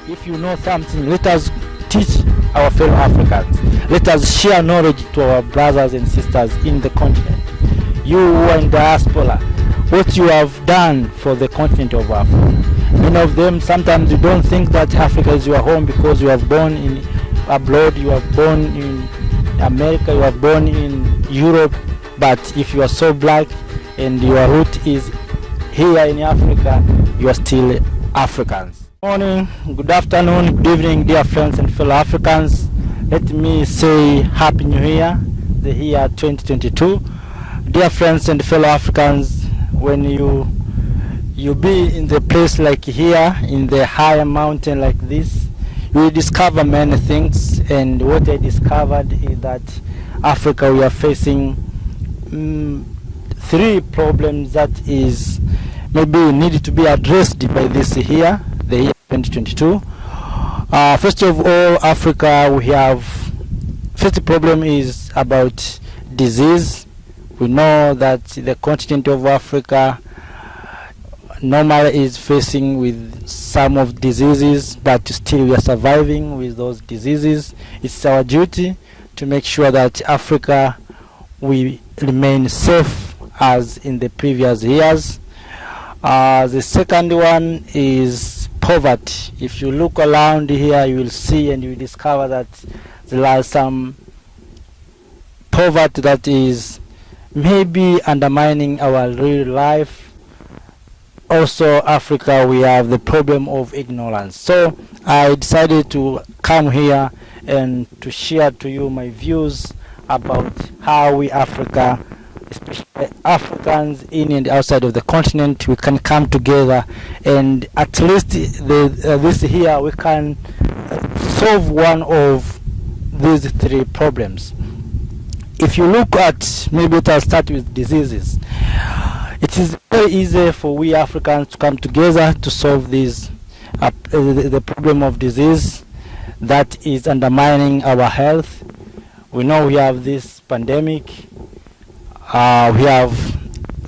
If you know something, let us teach our fellow Africans. Let us share knowledge to our brothers and sisters in the continent. You who are in diaspora, what you have done for the continent of Africa. Many of them, sometimes you don't think that Africa is your home because you have born in abroad, you have born in America, you have born in Europe. But if you are so black and your root is here in Africa, you are still Africans. Good morning, good afternoon, good evening, dear friends and fellow Africans. Let me say Happy New Year, the year 2022. Dear friends and fellow Africans, when you be in the place like here, in the higher mountain like this, you will discover many things. And what I discovered is that Africa, we are facing three problems that is maybe needed to be addressed by this year, the year 2022. First of all, Africa, we have first problem is about disease. We know that the continent of Africa normally is facing with some of diseases, but still we are surviving with those diseases. It's our duty to make sure that Africa we remain safe as in the previous years. The second one is poverty. If you look around here, you will see and you will discover that there are some poverty that is maybe undermining our real life. Also, Africa, we have the problem of ignorance. So I decided to come here and to share to you my views about how we Africa, especially Africans in and outside of the continent, we can come together and at least this year we can solve one of these three problems. If you look at, maybe I'll start with diseases. It is very easy for we Africans to come together to solve this the problem of disease that is undermining our health. We know we have this pandemic. We have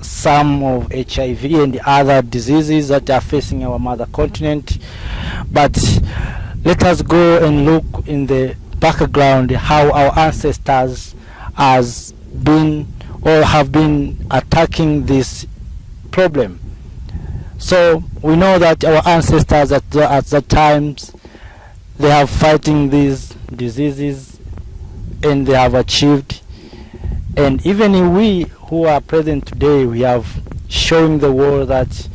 some of HIV and the other diseases that are facing our mother continent. But let us go and look in the background how our ancestors has been or have been attacking this problem. So we know that our ancestors at the times they have fighting these diseases and they have achieved. And even we who are present today, we have shown the world that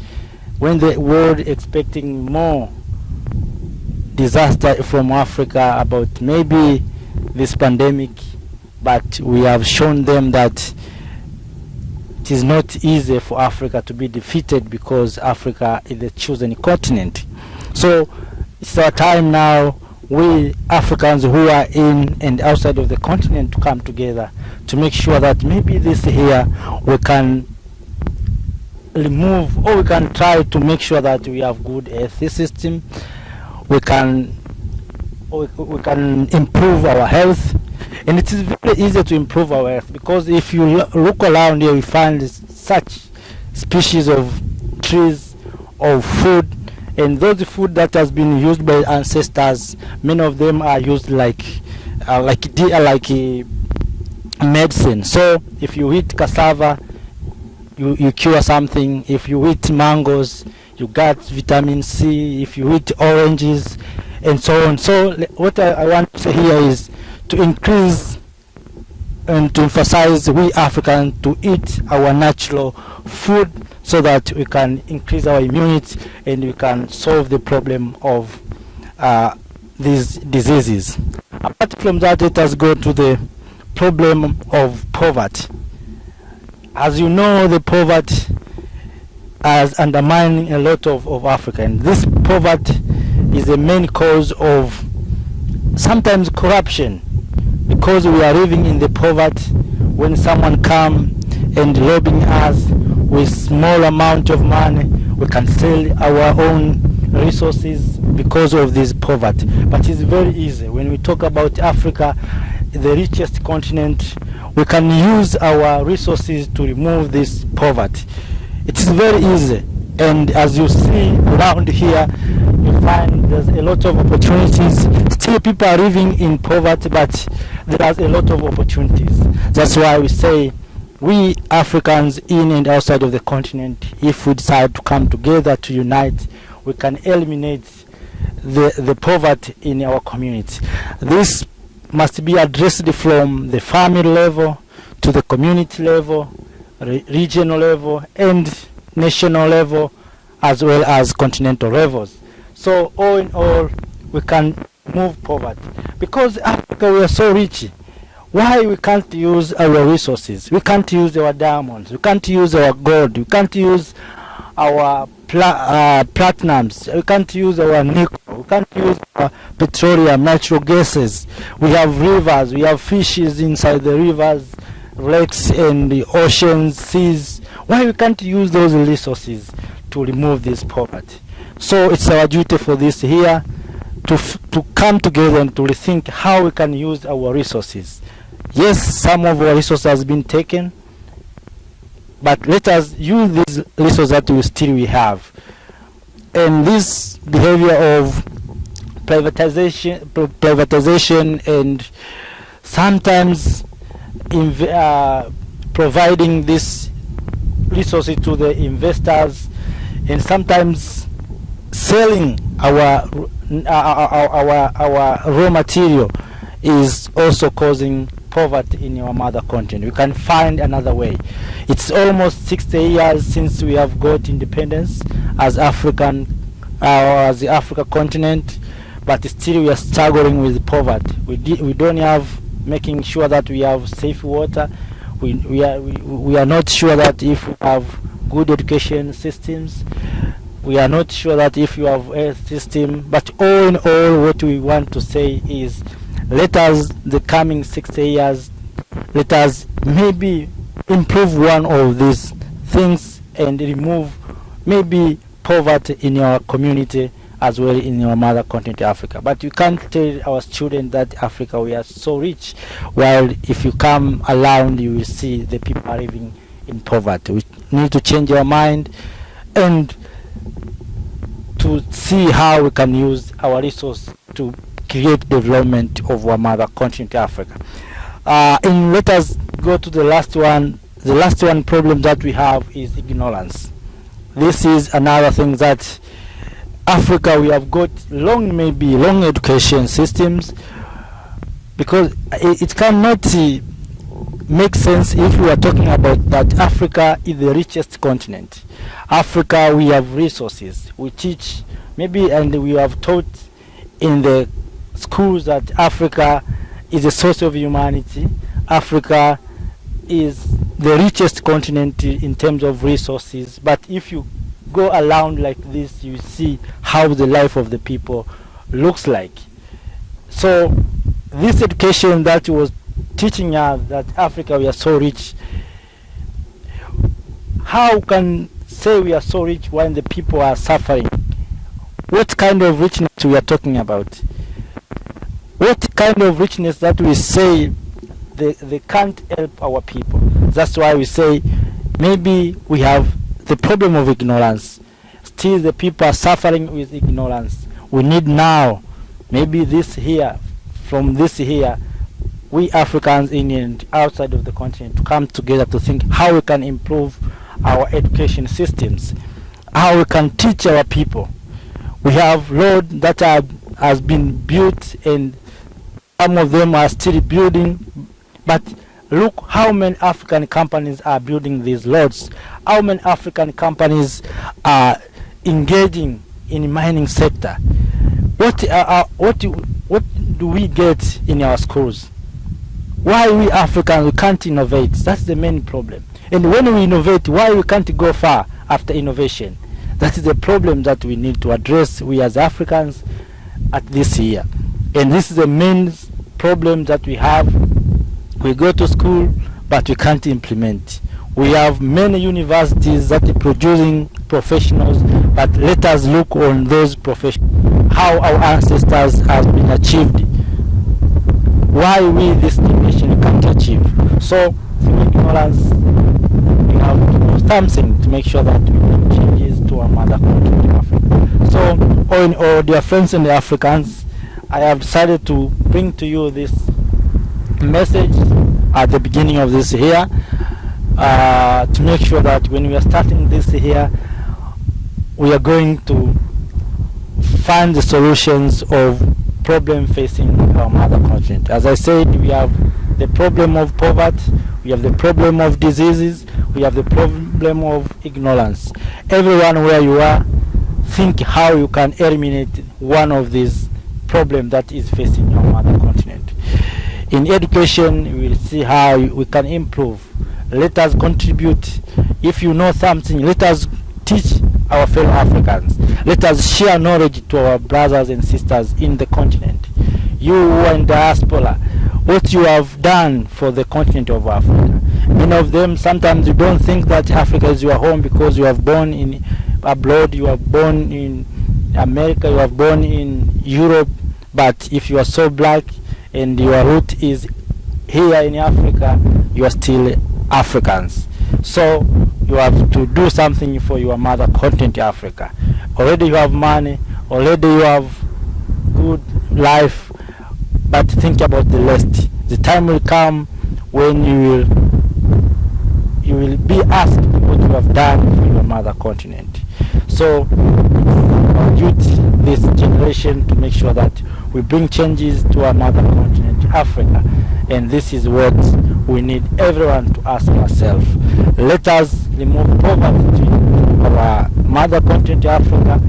when the world expecting more disaster from Africa about maybe this pandemic, but we have shown them that it is not easy for Africa to be defeated because Africa is the chosen continent. So it's our time now, we Africans who are in and outside of the continent, to come together to make sure that maybe this year we can remove, or we can try to make sure that we have good health system. We can improve our health. And it is very easy to improve our health because if you look around here, we find such species of trees, of food, and those food that has been used by ancestors, many of them are used like medicine. So if you eat cassava, you cure something. If you eat mangoes, you got vitamin C. If you eat oranges, and so on. So what I want to say here is to increase and to emphasize we Africans to eat our natural food so that we can increase our immunity and we can solve the problem of these diseases. Apart from that, let us go to the problem of poverty. As you know, the poverty is undermining a lot of Africa, and this poverty is the main cause of sometimes corruption, because we are living in the poverty. When someone come and robbing us with small amount of money, we can sell our own resources because of this poverty. But it's very easy when we talk about Africa, the richest continent. We can use our resources to remove this poverty. It is very easy. And as you see around here, you find there's a lot of opportunities. Still people are living in poverty, but there's a lot of opportunities. That's why we say we Africans in and outside of the continent, if we decide to come together to unite, we can eliminate the poverty in our community. This must be addressed from the family level to the community level, regional level, and national level, as well as continental levels. So all in all, we can move poverty. Because Africa, we are so rich. Why we can't use our resources? We can't use our diamonds. We can't use our gold. We can't use our platinums. We can't use our nickel. We can't use our petroleum, natural gases. We have rivers. We have fishes inside the rivers, lakes, and the oceans, seas. Why we can't use those resources to remove this poverty? So it's our duty for this here to come together and to rethink how we can use our resources. Yes, some of our resources has been taken, but let us use these resources that we have. And this behavior of privatization and sometimes providing this resources to the investors, and sometimes selling our raw material is also causing poverty in our mother continent. We can find another way. It's almost 60 years since we have got independence as as the Africa continent, but still we are struggling with poverty. We don't have making sure that we have safe water. We are not sure that if we have good education systems. We are not sure that if you have a system. But all in all, what we want to say is, let us, the coming 60 years, let us maybe improve one of these things and remove maybe poverty in your community as well in your mother continent Africa. But you can't tell our children that Africa we are so rich, while if you come around you will see the people are living in poverty. We need to change our mind and to see how we can use our resource to create development of our mother continent Africa. And let us go to the last one. The last one problem that we have is ignorance. This is another thing that Africa we have got long education systems, because it cannot make sense if we are talking about that Africa is the richest continent. Africa we have resources. We teach maybe and we have taught in the schools that Africa is a source of humanity. Africa is the richest continent in terms of resources. But if you go around like this, you see how the life of the people looks like. So this education that was teaching us that Africa we are so rich, how can say we are so rich when the people are suffering? What kind of richness we are talking about? What kind of richness that we say they can't help our people? That's why we say maybe we have the problem of ignorance. Still the people are suffering with ignorance. We need now, maybe this here, from this here, we Africans in and outside of the continent to come together to think how we can improve our education systems, how we can teach our people. We have roads that has been built and some of them are still building, but look how many African companies are building these roads. How many African companies are engaging in mining sector? What do we get in our schools? Why we Africans we can't innovate? That's the main problem. And when we innovate, why we can't go far after innovation? That is the problem that we need to address, we as Africans, at this year. And this is the main problem that we have. We go to school, but we can't implement. We have many universities that are producing professionals, but let us look on those professionals, how our ancestors have been achieved, why we, this generation, can't achieve. So, through ignorance, we have to do something to make sure that we make changes to to our mother continent, Africa. So, all dear friends and the Africans, I have decided to bring to you this message at the beginning of this year, to make sure that when we are starting this year, we are going to find the solutions of problem facing our mother continent. As I said, we have the problem of poverty, we have the problem of diseases, we have the problem of ignorance. Everyone where you are, think how you can eliminate one of these problems that is facing your mother continent. In education, we will see how we can improve. Let us contribute. If you know something, let us teach our fellow Africans. Let us share knowledge to our brothers and sisters in the continent. You who are in diaspora, what you have done for the continent of Africa. Many of them, sometimes you don't think that Africa is your home because you have born in abroad, you have born in America, you have born in Europe, but if you are so black and your root is here in Africa, you are still Africans. So you have to do something for your mother continent, Africa. Already you have money, already you have good life, but think about the rest. The time will come when you will be asked what you have done for your mother continent. So it's our duty, this generation, to make sure that we bring changes to our mother continent, Africa. And this is what we need everyone to ask ourselves. Let us remove poverty to our mother continent, Africa,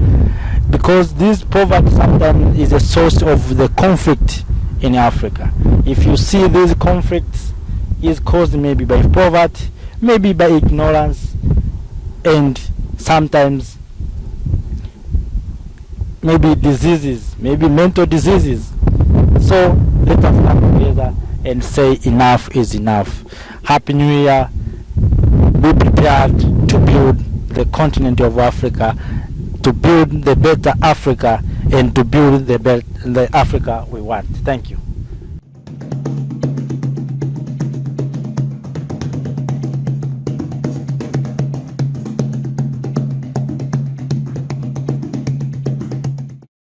because this poverty sometimes is a source of the conflict in Africa. If you see these conflicts is caused maybe by poverty, maybe by ignorance, and sometimes maybe diseases, maybe mental diseases. So let us come together and say enough is enough. Happy New Year. Be prepared to build the continent of Africa, to build the better Africa, and to build the Africa we want. Thank you.